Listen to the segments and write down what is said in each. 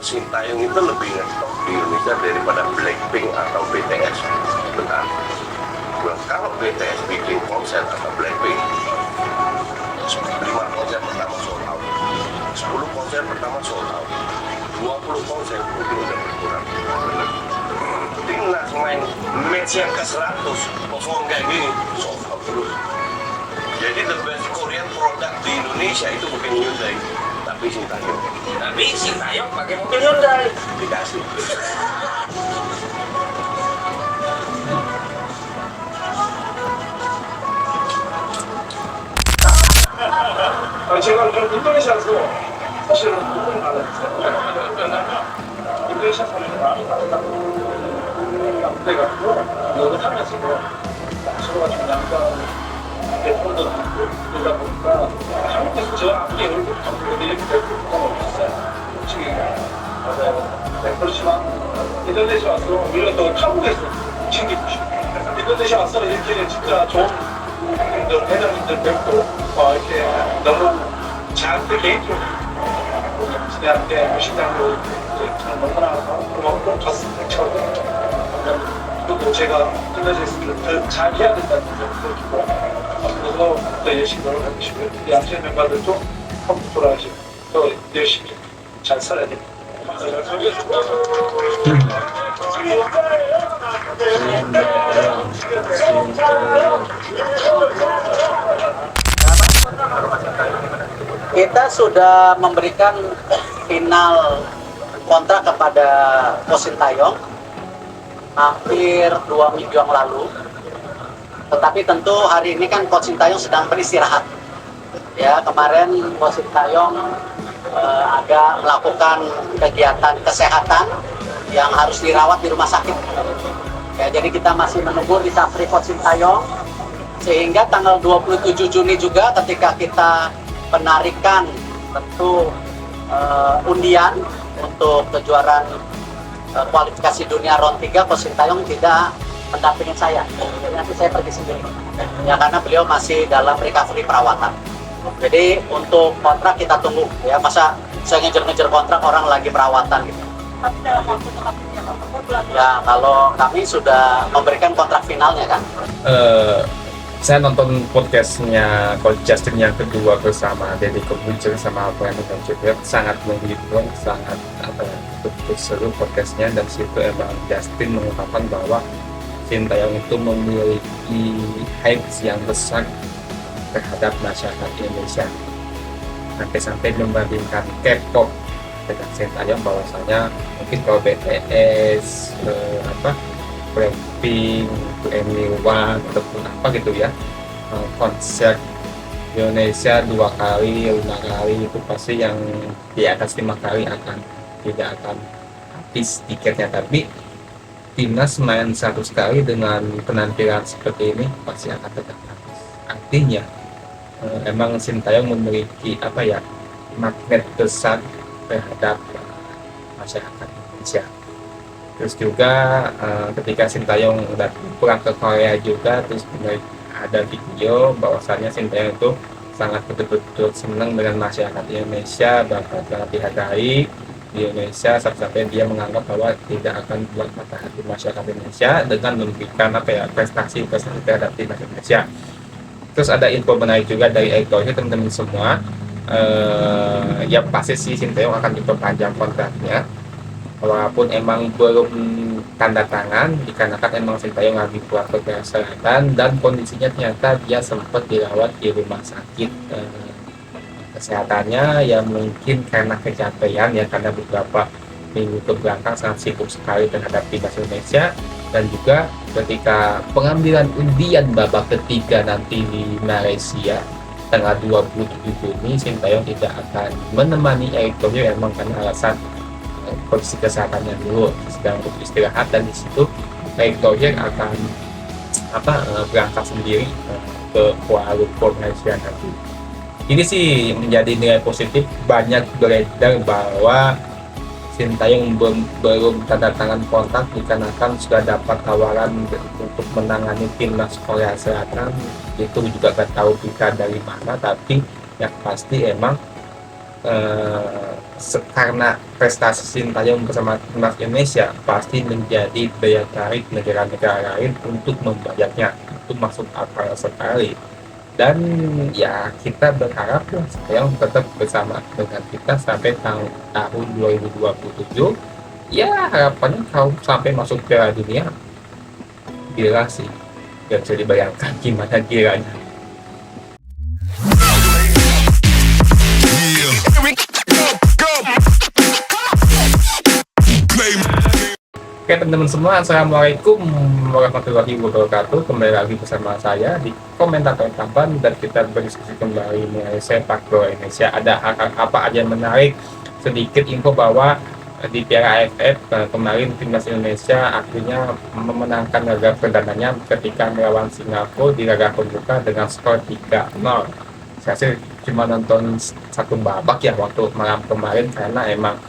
Sintayong itu lebih ngetop di Indonesia daripada Blackpink atau BTS. Benar. Kalau BTS bikin konser atau Blackpink, 5 konser pertama sold out, 10 konser pertama sold out, 20 konser mungkin udah berkurang. Timnas main match yang ke-100 perform kayak gini, sold out terus. Jadi the best Korean product di Indonesia itu bukan Hyundai, tapi Sintayong. Tapi Sintayong pakai mobil Hyundai. Dikasih. 제가 좀 인도네시아에서 사실은 조금 알았어요. 인도네시아 사람이 많이 나왔다고 그래가지고 이거 하면서도 서로가 좀 약간 대본도 있고 그러다 보니까 한국에서 저 앞에 얼굴 정도로 이렇게 될 수가 없었어요. 솔직히 맞아요. 네, 그렇지만 인도네시아 와서 오히려 더 타국에서 챙겨주시고 인도네시아 와서 이렇게 진짜 좋은 형님들, 회장님들 뵙고 이렇게 너무 저한테 개인적으로 지내한테 무신장으로 너무나 고맙고 좋습니다. 그리고 제가 끝까지 더 잘해야 된다는 점을 느끼고 앞으로도 더 열심히 노력하시고요. 양팀 멤버들도 한국 돌아가시고 더 열심히 잘 살아야 됩니다. Kita sudah memberikan final kontrak kepada Coach Sintayong hampir 2 minggu yang lalu. Tetapi tentu hari ini kan Coach Sintayong sedang beristirahat. Ya, kemarin Coach Sintayong agak melakukan kegiatan kesehatan yang harus dirawat di rumah sakit. Ya, jadi kita masih menunggu recovery Coach Sintayong sehingga tanggal 27 Juni juga ketika kita penarikan tentu undian untuk kejuaraan kualifikasi dunia round 3, Coach Sintayong tidak mendampingi saya. Jadi nanti saya pergi sendiri. Ya, karena beliau masih dalam recovery perawatan. Jadi untuk kontrak kita tunggu ya, masa saya ngejar-ngejar kontrak orang lagi perawatan gitu. Ya, kalau kami sudah memberikan kontrak finalnya kan. Saya nonton podcastnya Coach Justin yang kedua bersama Deddy Corbuzier sama apa yang juga sangat menghibur, sangat betul seru podcastnya, dan situ emang Justin mengungkapkan bahwa Sintayong itu memiliki hype yang besar terhadap masyarakat Indonesia, sampai membandingkan K-pop dengan Sintayong, bahwasanya mungkin kalau BTS Blackpink, MV1 ataupun apa gitu ya, konser Indonesia 2 kali, 5 kali itu pasti yang di atas 5 kali tidak akan habis tiketnya. Tapi timnas main 100 kali dengan penampilan seperti ini pasti akan tetap habis. Artinya emang Sintayong memiliki magnet besar terhadap masyarakat Indonesia. Terus juga ketika Sintayong udah pulang ke Korea juga, terus ada video bahwasannya Sintayong itu sangat betul-betul senang dengan masyarakat Indonesia, bakal dihargai di Indonesia, sampai dia menganggap bahwa tidak akan buat patah hati masyarakat Indonesia dengan memberikan prestasi terhadap timnas Indonesia. Terus ada info menarik juga dari Erick Thohir, teman-teman semua, ya pasti sih Sintayong akan diperpanjang kontraknya, walaupun emang belum tanda tangan, dikarenakan emang Sintayong lagi keluar kesehatan dan kondisinya ternyata dia sempat dirawat di rumah sakit. Kesehatannya ya mungkin karena kecapean ya, karena beberapa minggu kebelakang sangat sibuk sekali terhadap timnas Indonesia, dan juga ketika pengambilan undian babak ketiga nanti di Malaysia tanggal 27 Juni, Sintayong tidak akan menemani Erick Thohir emang karena alasan kondisi kesehatannya dulu, sedang untuk istirahat, dan di situ Erick Thohir akan berangkat sendiri ke Kuala Lumpur, Malaysia nanti. Ini sih menjadi nilai positif, banyak beredar bahwa Sintayong belum tanda tangan kontrak dikarenakan sudah dapat tawaran untuk menangani timnas Korea Selatan. Itu juga gak tahu kita dari mana, tapi yang pasti emang karena prestasi Sintayong bersama timnas Indonesia pasti menjadi daya tarik negara-negara lain untuk membayarnya, itu masuk akal sekali. Dan ya kita berharap lah Sintayong tetap bersama dengan kita sampai tahun 2027. Ya harapannya kalau sampai masuk Piala Dunia, gila sih, gak bisa dibayangkan gimana gilanya. Oke teman-teman semua, assalamualaikum warahmatullahi wabarakatuh. Kembali lagi bersama saya di Komentator Tampan dan kita berdiskusi kembali mengenai sepak bola Indonesia. Ada apa aja yang menarik? Sedikit info bahwa di Piala AFF kemarin timnas Indonesia akhirnya memenangkan laga perdananya ketika melawan Singapura di laga pembuka dengan skor 3-0. Saya sih cuma nonton satu babak ya waktu malam kemarin karena emang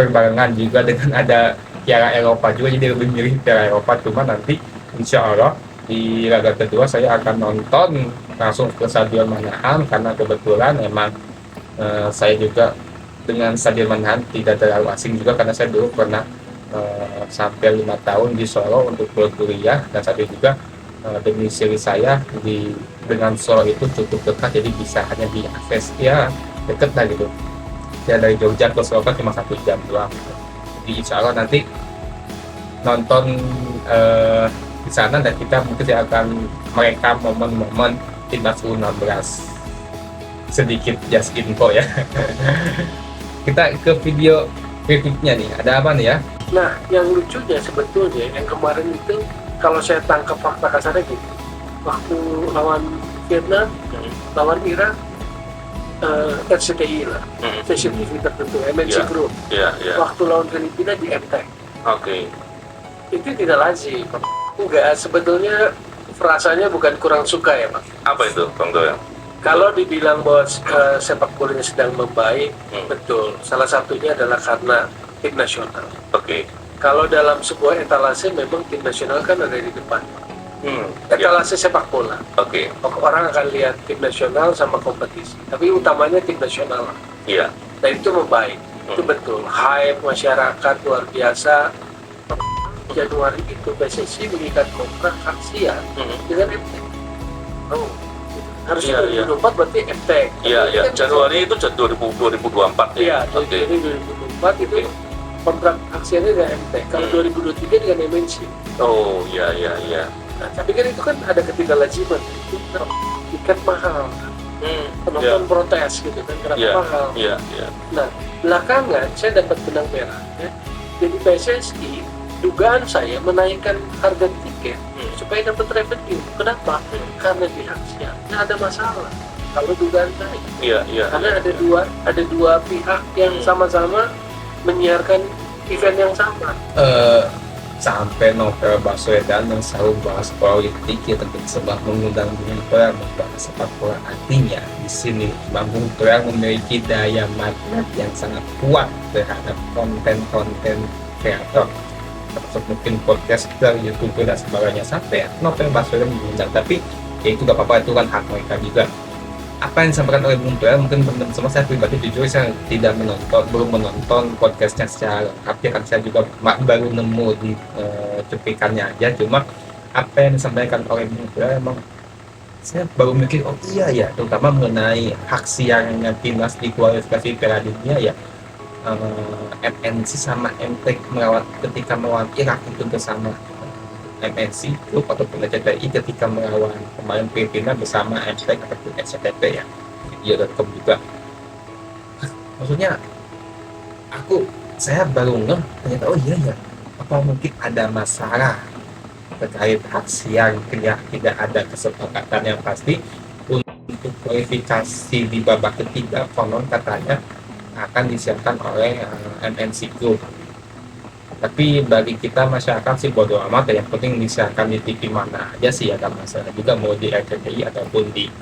berbarengan juga dengan ada Piala Eropa juga, jadi lebih mirip Piala Eropa. Cuma nanti insya Allah di laga kedua saya akan nonton langsung ke Stadion Manahan karena kebetulan emang saya juga dengan Stadion Manahan tidak terlalu asing juga karena saya dulu pernah sampai 5 tahun di Solo untuk berkuliah, dan saat itu juga domisili saya dengan Solo itu cukup dekat, jadi bisa hanya diakses ya deket lah gitu ya, dari Jogja ke Solo kan cuma 1 jam doang. Jadi insya Allah nanti nonton di sana dan kita mungkin akan merekam momen-momen timnas U16. Sedikit just info ya. Kita ke video berikutnya nih, ada apa nih ya? Nah, yang lucunya sebetulnya yang kemarin itu kalau saya tangkap fakta kasarnya gitu, waktu lawan Vietnam, lawan Irak, RCTI lah, stasiun TV tertentu, MNC Group. Waktu lawan Filipina di MTEK. Oke. Itu tidak lazim. Enggak, sebetulnya frasanya bukan kurang suka ya, Pak. Apa itu, Bang Doyang? Kalau dibilang bahwa sepak bolanya sedang membaik, betul. Salah satunya adalah karena tim nasional. Oke. Kalau dalam sebuah etalase memang tim nasional kan ada di depan. Etalase sepak bola. Oke. Orang akan lihat tim nasional sama kompetisi, tapi utamanya tim nasional. Iya. Dan itu membaik. Itu betul. Hype masyarakat luar biasa. Januari itu PSSI mengikat kontrak hak siar dengan MTEK. Oh, harusnya 2024 berarti MTEK. Iya. Januari itu 2024 Iya, Oke. jadi 2024 itu kontrak hak siarnya dengan MTEK. Kalau 2023 dengan MNC. Oh, iya. Nah, tapi kan itu kan ada ketidaklaziman. Itu tiket mahal. Penonton protes gitu kan, kenapa mahal. Iya. Nah, belakangan saya dapat benang merah ya. Jadi PSSI, dugaan saya menaikkan harga tiket supaya dapat revenue. Kenapa? Karena di hak siarnya ada masalah. Kalau dugaan saya. Iya. Karena ada dua pihak yang sama-sama menyiarkan event yang sama. Sampai Novel Baswedan yang selalu bahas politik ya tentu sebab mengundang Bung Toel membahas sepak bola. Artinya di sini Bung Toel memiliki daya magnet yang sangat kuat terhadap konten-konten kreator, termasuk mungkin podcaster, YouTuber dan sebagainya. Sampai Novel Baswedan mengundang, tapi ya itu gak apa-apa, itu kan hak mereka juga. Apa yang disampaikan oleh Bung Toel, mungkin teman-teman semua, saya pribadi jujur saya belum menonton podcastnya secara lengkap ya, kan saya juga baru nemu di cuplikannya aja. Cuma apa yang disampaikan oleh Bung Toel emang saya baru mikir, oh iya ya, terutama mengenai hak siarnya timnas di kualifikasi Piala Dunia ya, MNC sama MTEK ketika melawan Irak itu bersama MNC Group ataupun RCTI ketika melawan pemain Filipina bersama MTEK ataupun SCTP ya, video.com juga. Maksudnya saya baru ngeh ternyata, oh iya ya, apa mungkin ada masalah terkait hak siar, tidak ada kesepakatan yang pasti untuk kualifikasi di babak ketiga. Konon katanya akan disiapkan oleh MNC Group. Tapi bagi kita masyarakat sih bodo amat ya, yang penting disiarkan di TV mana aja sih ya, gak masalah juga mau di RCTI ataupun di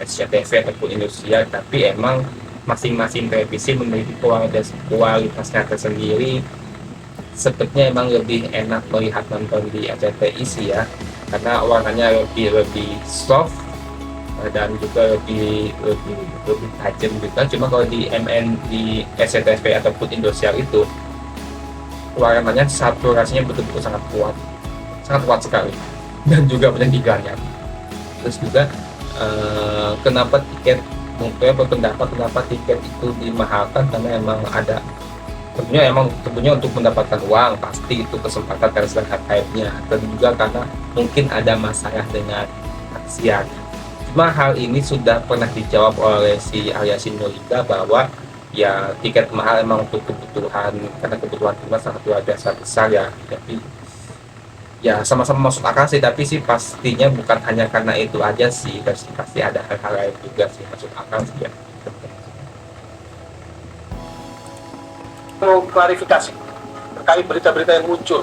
SCTV ataupun Indosiar. Tapi emang masing-masing televisi memiliki kualitasnya tersendiri. Sepertinya emang lebih enak melihat nonton di RCTI sih ya, karena warnanya lebih soft, dan juga lebih tajam juga. Cuma kalau di MN di SCTV ataupun Indosiar itu warnanya saturasinya betul-betul sangat kuat sekali, dan juga penyampingannya. Terus juga kenapa tiket, mungkin berpendapat kenapa tiket itu dimahalkan, karena emang ada tentunya untuk mendapatkan uang, pasti itu kesempatan dan sedangkan hype-nya, dan juga karena mungkin ada masalah dengan taksiran. Cuma hal ini sudah pernah dijawab oleh si Arya Sinulinga bahwa ya tiket mahal emang untuk kebutuhan, karena kebutuhan timnas sangat luar biasa besar ya. Tapi ya sama-sama masuk akal sih, tapi sih pastinya bukan hanya karena itu aja sih, pasti ada hal-hal lain juga sih masuk akal sih ya. Mau klarifikasi terkait berita-berita yang muncul,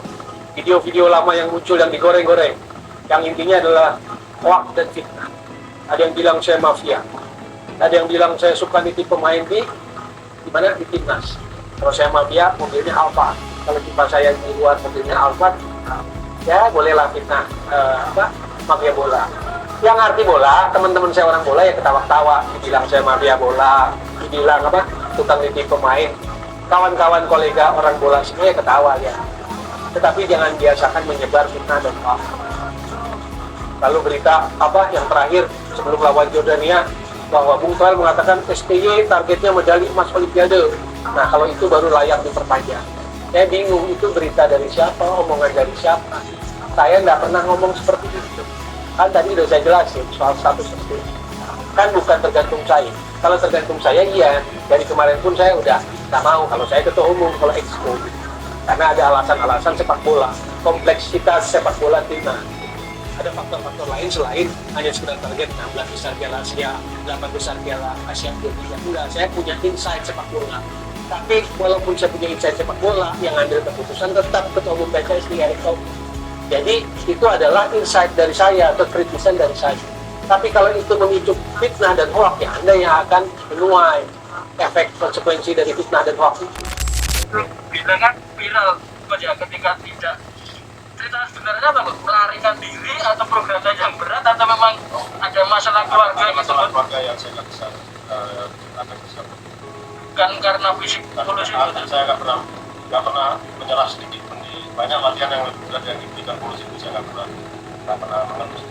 video-video lama yang muncul yang digoreng-goreng, yang intinya adalah hoax dan fitnah. Ada yang bilang saya mafia, ada yang bilang saya suka nitip pemain di mana, di timnas. Kalau saya mafia, mobilnya Alfa. Kalau kipas saya di luar, mobilnya Alfa. Ya bolehlah fitnah mafia bola. Yang ngerti bola, teman-teman saya orang bola ya ketawa-ketawa, dibilang saya mafia bola, dibilang tukang nitip pemain. Kawan-kawan kolega orang bola semua ya ketawa ya. Tetapi jangan biasakan menyebar fitnah dan hoax. Lalu berita yang terakhir sebelum lawan Jordania, bahwa Bung Toel mengatakan STY targetnya medali emas Olimpiade. Nah kalau itu baru layak diperpanjang. Saya bingung, itu berita dari siapa, omongan dari siapa. Saya nggak pernah ngomong seperti itu. Kan tadi udah saya jelasin soal status STY. Kan bukan tergantung saya. Kalau tergantung saya, iya. Dari kemarin pun saya udah nggak mau kalau saya ketua umum, kalau exco. Karena ada alasan-alasan sepak bola, kompleksitas sepak bola timnas. Ada faktor-faktor lain selain hanya sekedar target 16 besar Piala Asia, 8 besar Piala Asia 23. Enggak, saya punya insight sepak bola. Tapi walaupun saya punya insight sepak bola, yang ambil keputusan tetap ketua umum PSSI Erick Thohir. Jadi itu adalah insight dari saya atau kritisan dari saya. Tapi kalau itu memicu fitnah dan hoax, ya Anda yang akan menuai efek konsekuensi dari fitnah dan hoax itu. Bila kan viral saja ketika tidak cerita sebenarnya apa, melarikan diri atau program saja yang berat, atau memang ada masalah keluarga yang masalah tersebut? keluarga yang saya nggak bisa Kan karena fisik polisi itu. saya nggak pernah menyerah sedikit pun di banyak latihan yang lebih berat yang diberikan polisi itu, saya nggak pernah mengeluh.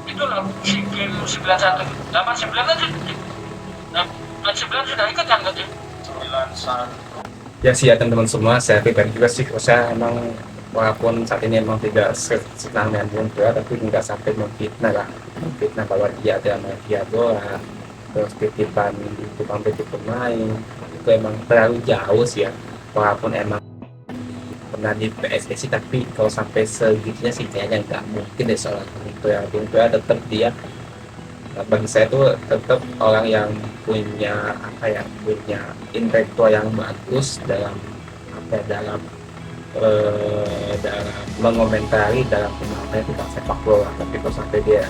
Itulah SEA Games 91. 89 aja. 89 sudah ikut kan katanya? 91. Ya sih ya teman-teman semua, saya pribadi juga sih, saya emang walaupun saat ini emang tidak senang dengan Bung Toel, tapi nggak sampai memfitnah bahwa dia ada mafia bola, terus titipan di tukang titip pemain, itu emang terlalu jauh sih ya. Walaupun emang pernah di PSSI, tapi kalau sampai segitunya sih kayaknya nggak mungkin deh seorang Bung Toel tetap dia, bagi saya tuh tetap orang yang punya punya intelektual yang bagus dalam dalam mengomentari dalam pemahaman tentang sepak bola. Tapi kalau sampai dia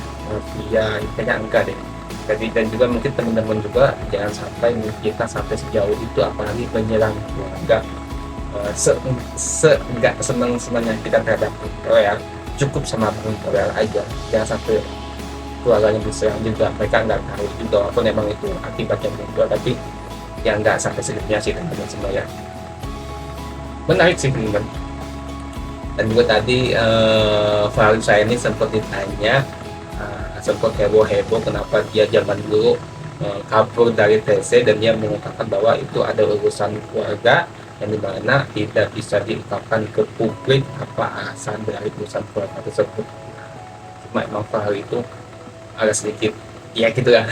kayaknya enggak deh. Jadi, dan juga mungkin teman-teman juga jangan sampai kita sampai sejauh itu, apalagi menyerang keluarga. Enggak senang-senangnya kita terhadap Bung Toel, cukup sama Bung Toel aja, jangan sampai keluarganya diserang juga. Mereka nggak tahu juga walaupun memang itu akibatnya muncul, tapi yang nggak sampai segitunya sih teman-teman semua ya. Menarik sih teman-teman. Dan juga tadi Fahri saya ini sempat ditanya, sempat heboh kenapa dia zaman dulu kabur dari TC, dan dia mengungkapkan bahwa itu ada urusan keluarga yang dimana tidak bisa diungkapkan ke publik apa alasan dari urusan keluarga tersebut. Cuma emang Fahri itu agak sedikit ya gitulah.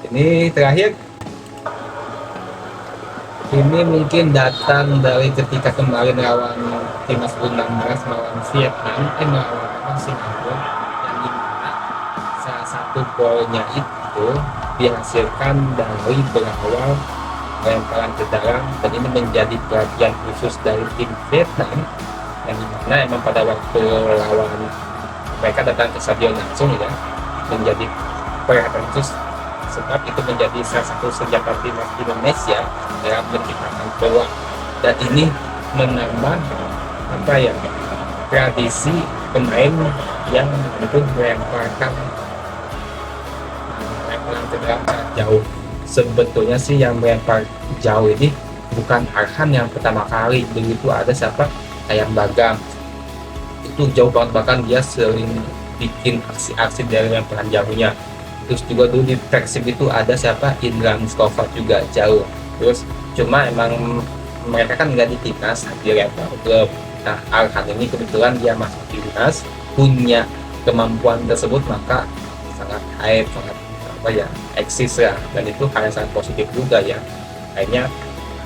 Ini terakhir, ini mungkin datang dari ketika kemarin lawan timnas U16 melawan Vietnam, melawan Singapura, yang dimana salah satu golnya itu dihasilkan dari berawal lemparan ke dalam, dan ini menjadi perhatian khusus dari tim Vietnam, yang dimana emang pada waktu lawan mereka datang ke stadion langsung ya, menjadi perhatian khusus sebab itu menjadi salah satu senjata timnas Indonesia dalam menciptakan peluang, dan ini menambah tradisi pemain yang itu melemparkan lemparan tendangan sangat jauh. Sebetulnya sih yang melempar jauh ini bukan Arhan yang pertama kali, begitu ada siapa, Ayam Bagang itu jauh banget, bahkan dia sering bikin aksi-aksi dari lemparan jauhnya. Terus juga dulu di Persib itu ada siapa, Indra Mustafa juga jauh. Terus cuma emang mereka kan nggak di timnas, di level klub. Nah Arhan ini kebetulan dia masuk timnas, punya kemampuan tersebut, maka sangat hype, sangat apa ya, eksis ya, dan itu hal yang sangat positif juga ya. Akhirnya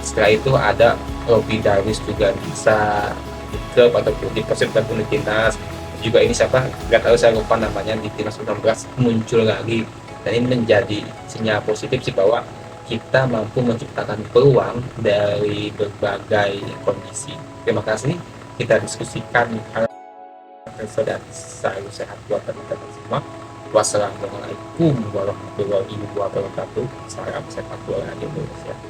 setelah itu ada Robby Darwis juga bisa di klub ataupun di Persib ataupun di timnas. Juga ini siapa, nggak tahu, saya lupa namanya, di timnas 19 muncul lagi, dan ini menjadi sinyal positif sih bahwa kita mampu menciptakan peluang dari berbagai kondisi. Terima kasih, kita diskusikan hal dan selalu sehat buat kita semua. Wassalamualaikum warahmatullahi wabarakatuh. Salam sepak bola Indonesia.